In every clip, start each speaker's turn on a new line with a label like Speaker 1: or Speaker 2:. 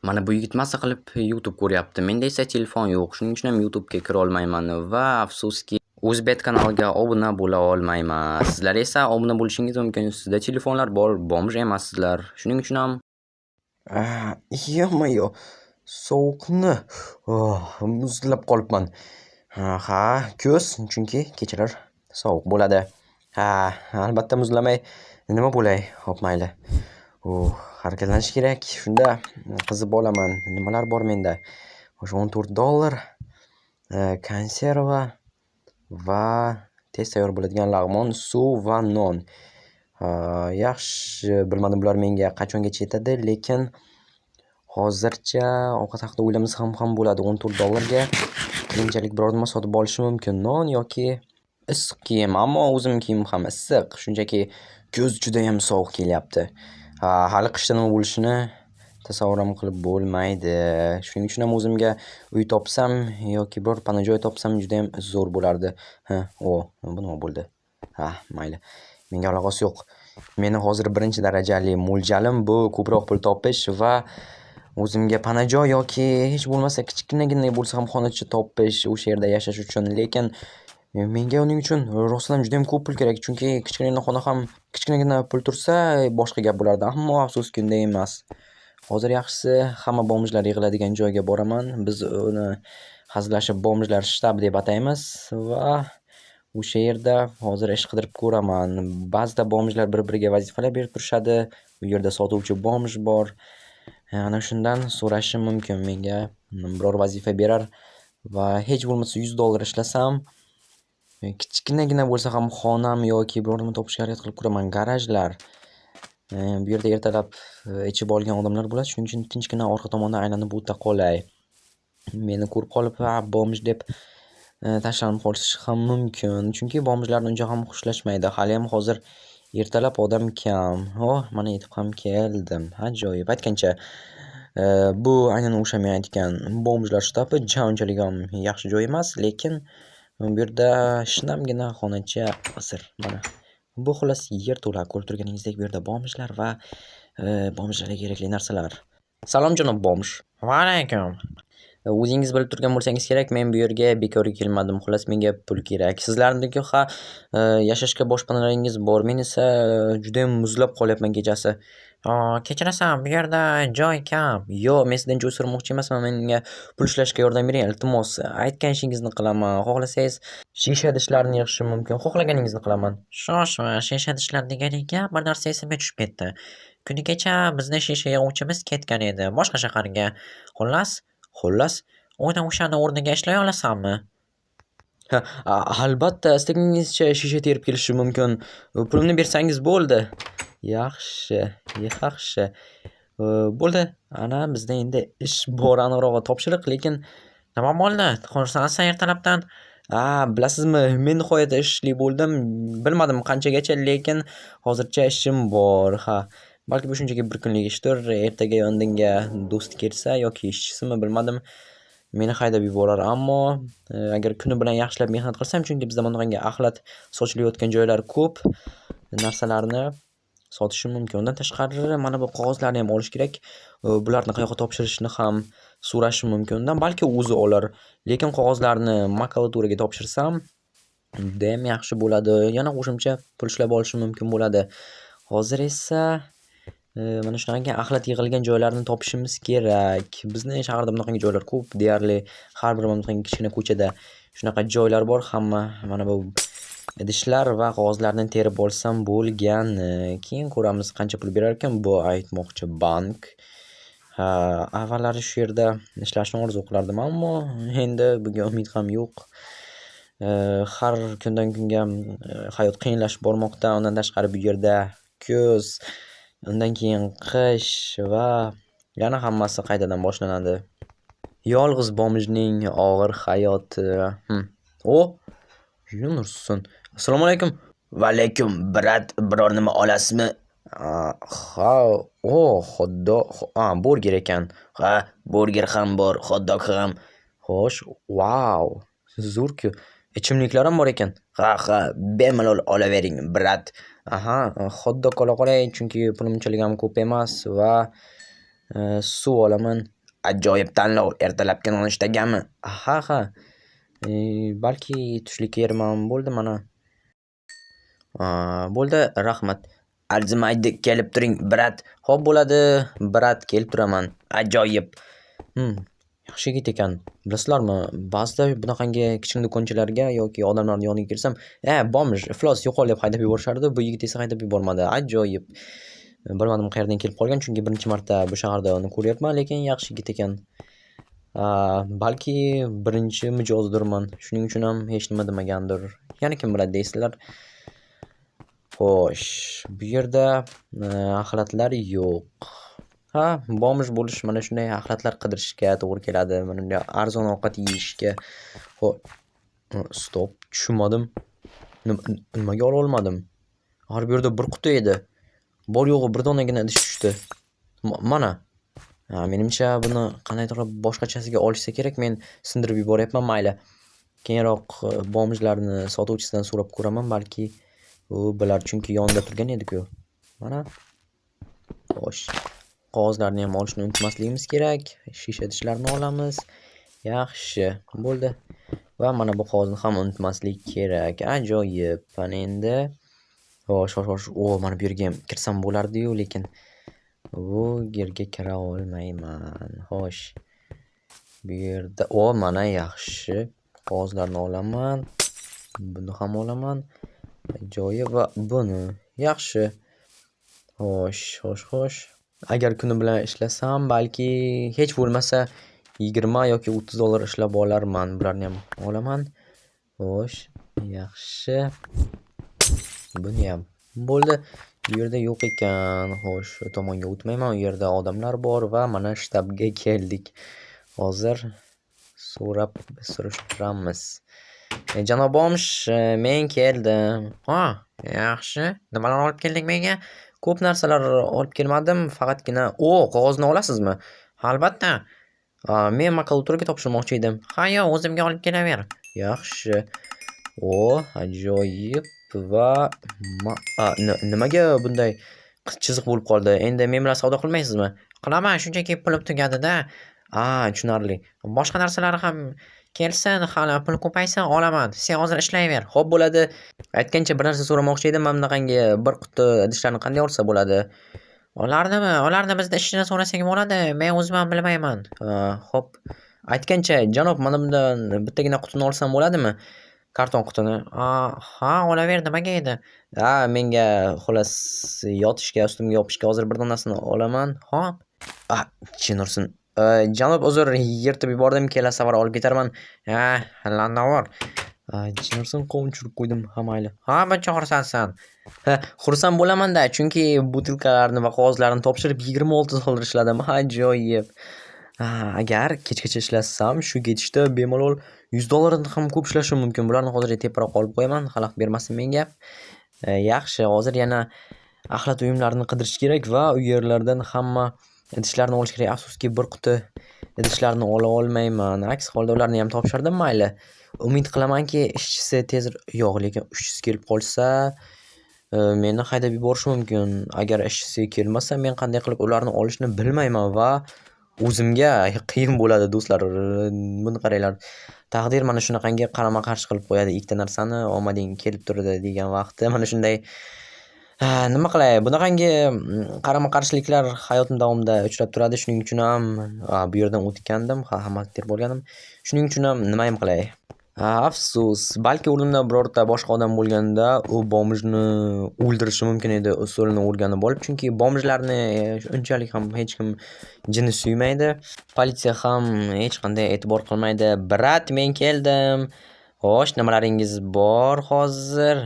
Speaker 1: Mana bu yigit maza qilib YouTube ko'ryapti. Menda esa telefon yo'q. Shuning uchun ham YouTube ga kira olmayman va afsuski O'zbek kanaliga obuna bo'la olmayman. Sizlar esa obuna bo'lishingiz mumkin. Sizda telefonlar bor, bomj emassizlar. Shuning uchun ham
Speaker 2: Ё-моё, sovuqni muzlab qolibman. Ha, kuz, chunki kechalar sovuq bo'ladi. Ha, albatta muzlamay nima bo'lay? Xo'p, mayli. Harakatlanish kerak. Shunda qizib olaman. Nimalar bor menda? O'sha $14, konserva va tez tayyor bo'ladigan lag'mon, suv va non. Yaxshi, bilmadim bular menga qachongacha yetadi, lekin hozircha ovqat haqida o'ylamasam ham bo'ladi. $14 ga keyinchalik biror nima sotib olishim mumkin. Non yoki issiq kiyim, ammo o'zim kiyimim ham issiq. Shunchaki kuz juda ham sovuq kelyapti. Hali qishda nima bo'lishini tasavvur ham qilib bo'lmaydi. Shuning uchun ham o'zimga uy topsam yoki biror pana joy topsam juda ham zo'r bo'lardi. Bu nima bo'ldi? Mayli. Menga aloqasi yo'q. Meni hozir birinchi darajali mo'ljalim bu ko'proq pul topish va o'zimga pana joy yoki hech bo'lmasa kichkinagina bo'lsa ham xonacha topish, o'sha yerda yashash uchun. Lekin menga uning uchun rostdan ham juda ham ko'p pul kerak. Chunki kichkinagina xona ham kichkinagina pul tursa boshqa gap bo'lardi. Ammo afsuski unday emas. Hozir yaxshisi hamma bomjlar yig'iladigan joyga boraman. Biz uni hazillashib bomjlar shtabi deb ataymiz va o'sha yerda hozir ish qidirib ko'raman. Ba'zida bomjlar bir-biriga vazifalar berib turishadi. U yerda sotuvchi bomj bor. Ana shundan so'rashim mumkin. Menga biror vazifa berar va hech bo'lmasa $100 ishlasam, kichkinagina bo'lsa ham xonam yoki biror nima topishga harakat qilib ko'raman. Garajlar. Bu yerda ertalab ichib olgan odamlar bo'ladi. Shuning uchun tinchgina orqa tomondan aylanib o'ta qolay. Meni ko'rib qolib, bomj deb tashlanib qolishi ham mumkin. Chunki bomjlarni uncha ham xushlashmaydi. Hali ham hozir ertalab odam kam. Mana yetib ham keldim. Ajoyib. Aytgancha, bu aynan o'sha men aytgan bomjlar shtabi unchalik ham yaxshi joy emas, lekin bu yerda shinamgina xonacha asir. Mana bu xullas yer to'la. Ko'rib turganingizdek, bu yerda bomjlar va bomjlarga kerakli narsalar. Salom janob bomj.
Speaker 3: Va alaykum.
Speaker 1: O'zingiz bilib turgan bo'lsangiz kerak, men bu yerga bekorga kelmadim. Xullas menga pul kerak. Sizlarniki yashashga boshpanalaringiz bor. Men esa juda ham muzlab qolyapman kechasi.
Speaker 3: Kechirasan, bu yerda joy kam.
Speaker 1: Yo'q, men sizdan joy so'ramoqchi emasman. Menga pul ishlashga yordam bering, iltimos. Aytgan ishingizni qilaman. Xohlasangiz shisha idishlarni yig'ishim mumkin. Xohlaganingizni qilaman.
Speaker 3: Shoshma, shisha idishlar deganingga bir narsa esimga tushib ketdi. Kuni kecha bizni shisha yig'uvchimiz ketgan edi, boshqa shaharga.
Speaker 1: Xullas,
Speaker 3: o'shani o'rniga ishlay olasanmi?
Speaker 1: albatta, istaganingizcha shisha terib kelishim mumkin. Pulimni bersangiz bo'ldi. Yaxshi. Bo'ldi. Ana bizda endi ish bor, aniqrog'i topshiriq, lekin
Speaker 3: Nima bo'ldi? Xursandsan ertalabdan?
Speaker 1: bilasizmi, men nihoyatda ishli bo'ldim. Bilmadim qanchagacha, lekin hozircha ishim bor. Balki bu shunchaki bir kunlik ishdir. Ertaga yondinga do'st kelsa yoki ishchisimi bilmadim, meni haydab yuborar. Ammo agar kuni bilan yaxshilab mehnat qilsam, chunki bizda bunaqangi axlat sochilayotgan joylar ko'p, narsalarni sotishim mumkin. Undan tashqari mana bu qog'ozlarni ham olish kerak. Bularni qayoqqa topshirishni ham so'rashim mumkin. Undan balki o'zi olar. Lekin qog'ozlarni makulaturaga topshirsam, juda ham yaxshi bo'ladi. Yana qo'shimcha pul ishlab olishim mumkin bo'ladi. Hozir esa mana shunaqangi axlat yig'ilgan joylarni topishimiz kerak. Bizni shaharda bunaqangi joylar ko'p, deyarli har bir bunaqangi kichkina ko'chada shunaqa joylar bor. Hamma mana bu idishlar va qog'ozlarni terib olsam bo'lgan. Keyin ko'ramiz qancha pul berar ekan. Bu aytmoqchi bank. Avvallari shu yerda ishlashni orzu qilardim, ammo endi bunga umid ham yo'q. Har kundan kunga hayot qiyinlashib bormoqda. Undan tashqari bu yerda kuz, undan keyin qish va yana hammasi qaytadan boshlanadi. Yolg'iz bomjning og'ir hayoti. Yunursun. Assalomu alaykum.
Speaker 2: Va alaykum, brat, biror nima olasizmi?
Speaker 1: Hotdog. Burger ekan.
Speaker 2: Burger ham bor, hotdog ham.
Speaker 1: Xo'sh, wow. Zo'r-ku. Ichimliklar ham bor ekan.
Speaker 2: Bemalol olavering, brat.
Speaker 1: Hotdog ola qolay, chunki pulim unchalik ham ko'p emas va suv olaman. Ajoyib tanlov. Ertalabki nonushtagami? Ha. Balki tushlikka yerman bo'ldi mana. Bo'ldi, rahmat. Arzimaydi, kelib turing, brat. Xo'p bo'ladi, brat, kelib turaman. Ajoyib. Yaxshi yigit ekan. Bilasizlarmi, ba'zida bunaqangi kichkina do'konchalarga yoki odamlarning yoniga kirsam, bomj, iflos, yo'qol deb haydab yuborishardi. Bu yigit esa haydab yubormadi. Ajoyib. Bilmadim qayerdan kelib qolgan, chunki birinchi marta bu shaharda uni ko'ryapman, lekin yaxshi yigit ekan. Balki birinchi mijozdirman. Shuning uchun ham hech nima demagandir. Yana kim biladi deysizlar. Xo'sh, bu yerda axlatlar yo'q. Bomj bo'lish mana shunday axlatlar qidirishga to'g'ri keladi. Mana bunday arzon ovqat yeyishga. Stop, tushunmadim. Nimaga ola olmadim? Bu yerda bir quti edi. Bor yo'g'i bir donagina idish tushdi. Mana. Menimcha buni qandaydir boshqachasiga olishsa kerak. Men sindirib yuboryapman, mayli. Keyinroq bomjlarni sotuvchisidan so'rab ko'raman, balki u bilar, chunki yonida turgan edi-ku. Mana. Xo'sh. Qog'ozlarni ham olishni unutmasligimiz kerak. Shisha idishlarni olamiz. Yaxshi, bo'ldi. Va mana bu qog'ozni ham unutmaslik kerak. Ajoyib. Mana endi xo'sh. Mana bu yerga ham kirsam bo'lardi-yu, lekin bu yerga kira olmayman. Xo'sh. Bu yerda mana yaxshi. Qog'ozlarni olaman. Buni ham olaman. Ajoyib va buni. Yaxshi. Xo'sh. Agar kuni bilan ishlasam, balki hech bo'lmasa 20 yoki 30 dollar ishlab olarman. Bularni ham olaman. Xo'sh, yaxshi. Buni ham. Bo'ldi. Bu yerda yo'q ekan. Xo'sh, u tomonga o'tmayman. U yerda odamlar bor va mana shtabga keldik. Hozir surishtiramiz. Janob Bomsh, men keldim.
Speaker 3: Yaxshi. Nimalar olib kelding menga?
Speaker 1: Ko'p narsalar olib kelmadim, faqatgina qog'ozni olasizmi?
Speaker 3: Albatta.
Speaker 1: Men makulaturga topshirmoqchi edim.
Speaker 3: Yo'q, o'zimga olib kelaver.
Speaker 1: Yaxshi. Ajoyib va nimaga bunday chiziq bo'lib qoldi? Endi men bilan savdo qilmaysizmi?
Speaker 3: Qilaman, shunchaki pulim tugadi-da.
Speaker 1: Tushunarli.
Speaker 3: Boshqa narsalar ham kelsin, hali pul ko'paysa olaman. Sen hozir ishlayver.
Speaker 1: Xo'p bo'ladi. Aytgancha bir narsa so'ramoqchi edim. Mana bunaqangi bir quti idishlarni qanday olsa bo'ladi?
Speaker 3: Ularni bizda ishini so'rasang bo'ladi. Men o'zim ham bilmayman.
Speaker 1: Xo'p. Aytgancha, janob, mana bundan bittagina qutini olsam bo'ladimi? Karton qutini.
Speaker 3: Olaver, nimaga edi?
Speaker 1: Menga xolos yotishga, ustimga yopishga hozir bir donasini olaman.
Speaker 3: Xo'p.
Speaker 1: Chin ursin. Janob, uzr, yirtib yubordim, kelasi safar olib ketarman.
Speaker 3: Landavor.
Speaker 1: Chin ursin, qovun tushirib qo'ydim, mayli.
Speaker 3: Buncha xursandsan.
Speaker 1: Xursand bo'laman-da, chunki butilkalarni va qog'ozlarni topshirib 26 dollar ishladim. Ajoyib. Agar kechgacha ishlasam, shu ketishda bemalol 100 dollarni ham ko'p ishlashim mumkin. Bularni hozir teparoq olib qo'yaman, xalaqit bermasin menga. Yaxshi, hozir yana axlat uyumlarini qidirish kerak va u yerlardan hamma idishlarni olish kerak. Afsuski, bir quti idishlarni ola olmayman. Aks holda ularni ham topshirdim, mayli. Umid qilamanki, ishchisi lekin ishchisi kelib qolsa, meni haydab yuborishi mumkin. Agar ishchisi kelmasa, men qanday qilib ularni olishni bilmayman va o'zimga qiyin bo'ladi, do'stlar. Buni qaranglar. Taqdir mana shunaqangi qarama-qarshi qilib qo'yadi. Ikkita narsani omading kelib turadi degan vaqtda mana shunday nima qilay? Bunaqangi qarama-qarshiliklar hayotim davomida uchrab turadi. Shuning uchun ham bu yerdan o'tgandim, hammasi terib olganim. Shuning uchun ham nima ham qilay? Afsus, balki o'rnimda birorta boshqa odam bo'lganda, u bomjni o'ldirishi mumkin edi, usulini o'rganib olib, chunki bomjlarni unchalik ham hech kim jini suymaydi. Politsiya ham hech qanday e'tibor qilmaydi. Brat, men keldim. Xo'sh, nimalaringiz bor hozir?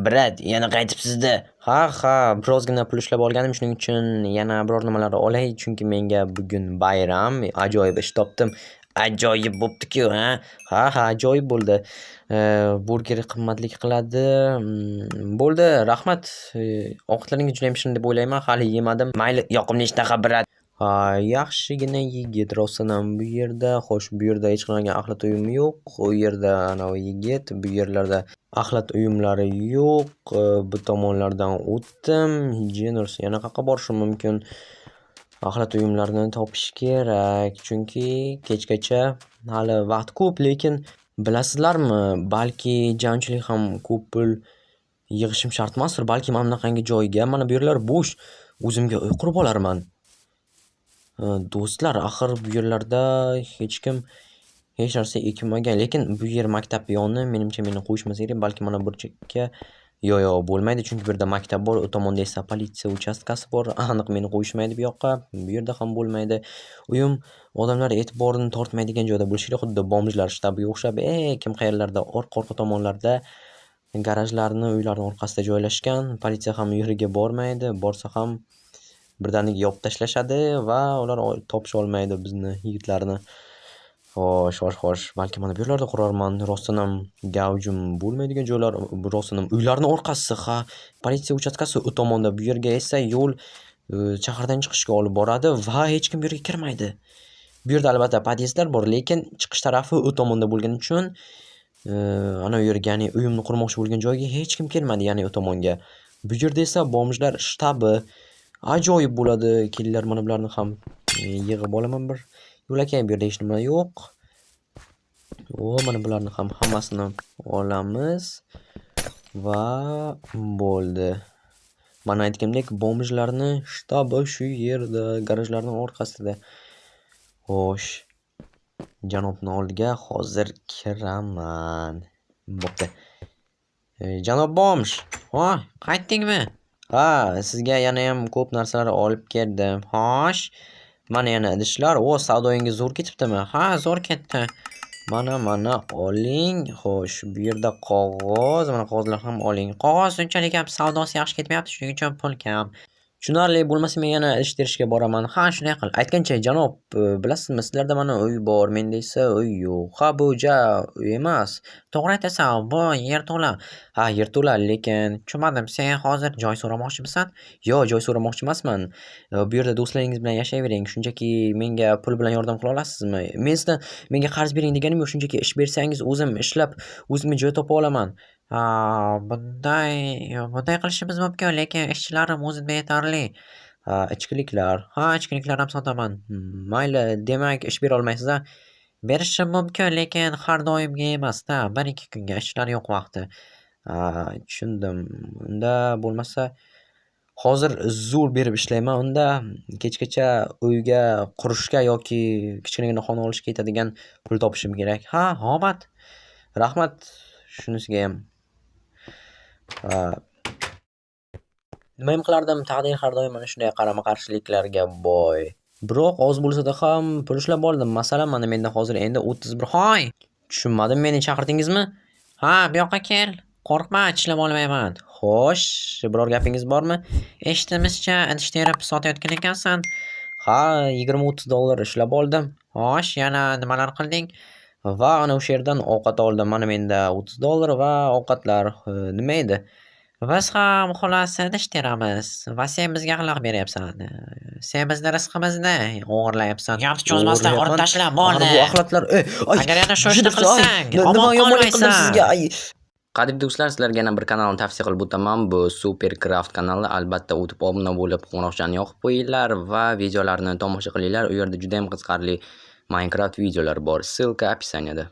Speaker 1: Brat, yana qaytibsiz-da. Birozgina pul ishlab olganim, shuning uchun yana biror nimalar olay, chunki menga bugun bayram. Ajoyib ish topdim. Ajoyib bo'pti-ku, ajoyib bo'ldi. Burger qimmatlik qiladi. Bo'ldi, rahmat. Ovqatlaringiz juda ham shirin deb o'ylayman. Hali yemadim. Mayli, yoqimli ishtaha brat. Yaxshigina yigit rostdan ham bu yerda. Xo'sh, bu yerda hech qanday axlat uyumi yo'q. U yerda anavi yigit, bu yerlarda axlat uyumlari yo'q. Bu tomonlardan o'tdim. Jeners yana qayerga borishim mumkin?
Speaker 2: axlat uyumlarni topish kerak, chunki kechgacha hali vaqt ko'p, lekin bilasizlarmi, balki jamoatchilik ham ko'p pul yig'ishim shart emasdir, balki mana bunaqangi joyga, mana bu yerlar bo'sh, o'zimga uy qurib olarman. Do'stlar, axir bu yerlarda hech kim hech narsa ekmagan, lekin bu yer maktab yoni, menimcha meni qo'yishmasa kerak, balki mana bir chekka yo'q, bo'lmaydi, chunki bu yerda maktab bor, u tomonda esa politsiya uchastkasi bor, aniq meni qo'yishmaydi bu yoqqa, bu yerda ham bo'lmaydi. Uyim odamlar e'tiborini tortmaydigan joyda bo'lishi kerak, xuddi bomjlar shtabiga o'xshab, kim qayerlarda, orqa tomonlarda garajlarni, uylarni orqasida joylashgan, politsiya ham u yerga bormaydi, borsa ham birdaniga yopib tashlashadi va ular topisha olmaydi bizni yigitlarni. Xo'sh, balki mana bu yerlarda qurarman. Rostdan ham gavjum bo'lmaydigan joylar, rostdan ham uylarning orqasi, politsiya uchastkasi u tomonda, bu yerga esa yo'l shahardan chiqishga olib boradi va hech kim bu yerga kirmaydi. Bu yerda albatta podyezdlar bor, lekin chiqish tarafi u tomonda bo'lgani uchun ana u yerga, ya'ni uyimni qurmoqchi bo'lgan joyga hech kim kelmadi, ya'ni u tomonga. Bu yerda esa bomjlar shtabi ajoyib bo'ladi. Kelinglar, mana bularni ham yig'ib olaman bir. Yo'lakay, bu yerda hech nima yo'q. Mana bularni ham hammasini olamiz va bo'ldi. Mana aytganimdek, bomjlarni shtabi shu yerda, garajlarning orqasida. Xo'sh, janobni oldiga hozir kiraman. Bo'pti. Janob bomj,
Speaker 3: Qaytdingmi?
Speaker 2: sizga yana ham ko'p narsalar olib keldim.
Speaker 3: Xo'sh.
Speaker 2: Mana yana idishlar. Savdoyingiz zo'r ketibdimi?
Speaker 3: Ha, zo'r ketdi.
Speaker 2: Mana oling. Xo'sh, bu yerda qog'oz, mana qog'ozlar ham oling.
Speaker 3: Qog'oz unchalik ham savdosi yaxshi ketmayapti, shuning uchun pul kam.
Speaker 2: Tushunarli, bo'lmasa men yana ish terishga boraman.
Speaker 3: Ha, shunday qil.
Speaker 2: Aytgancha, janob, bilasizmi, sizlarda mana uy bor, menda esa uy yo'q. Bu uy emas.
Speaker 3: To'g'ri aytasan, bu yerto'la.
Speaker 2: Yerto'la, lekin
Speaker 3: Tushunmadim, sen hozir joy so'ramoqchimisan?
Speaker 2: yo'q, joy so'ramoqchi emasman. Bu yerda do'stlaringiz bilan yashayvering, shunchaki menga pul bilan yordam qila olasizmi? Men sizdan menga qarz bering deganim yo'q, shunchaki ish bersangiz o'zim ishlab, o'zimga joy topa olaman.
Speaker 3: Bunday qilishimiz mumkin, lekin ishchilarim o'zida yetarli.
Speaker 2: Ichkiliklar.
Speaker 3: Ichkiliklar ham sotaman.
Speaker 2: Mayli, demak ish bera olmaysiz-a?
Speaker 3: Berishim mumkin, lekin har doimga emas-da. 1-2 kunga, ishchilar yo'q vaqti.
Speaker 2: Tushundim. Unda bo'lmasa hozir zo'r berib ishlayman. Unda kechgacha uyga qurishga yoki kichkinagina xona olishga yetadigan pul topishim kerak.
Speaker 3: Omad.
Speaker 2: Rahmat shunisiga ham. Nima ham qilardim, taqdir har doim mana shunday qarama-qarshiliklarga boy. Biroq oz bo'lsa-da ham pul ishlab oldim. Masalan, mana menda hozir endi 31.
Speaker 3: Hoy,
Speaker 2: Tushunmadim, meni chaqirdingizmi?
Speaker 3: bu yoqqa kel. Qo'rqma, ishlab olmayman.
Speaker 2: Xo'sh, biror gapingiz bormi?
Speaker 3: Eshitishimizcha, idish terib sotayotgan ekansan.
Speaker 2: $20-30 ishlab oldim.
Speaker 3: Xo'sh, yana nimalar qilding?
Speaker 2: Va ana o'sha yerdan ovqat oldim. Mana menda $30 va ovqatlar. Nima edi?
Speaker 3: Biz ham xullas idish teramiz va sen bizga xalaq beryapsan. Sen bizni rizqimizni o'g'irlayapsan. Gapni cho'zmasdan urib tashla, bo'ldi.
Speaker 2: Bu axlatlar.
Speaker 3: Agar yana shu ishni qilsang, omon qolmaysan.
Speaker 2: Qadrdon do'stlar, sizlarga yana bir kanalni tavsiya qilib o'taman. Bu Supercraft kanali. Albatta o'tib obuna bo'lib, qo'ng'iroqchani yoqib qo'yinglar va videolarni tomosha qilinglar. U yerda juda ham qiziqarli Minecraft videolar bor. Ссылка описанияda.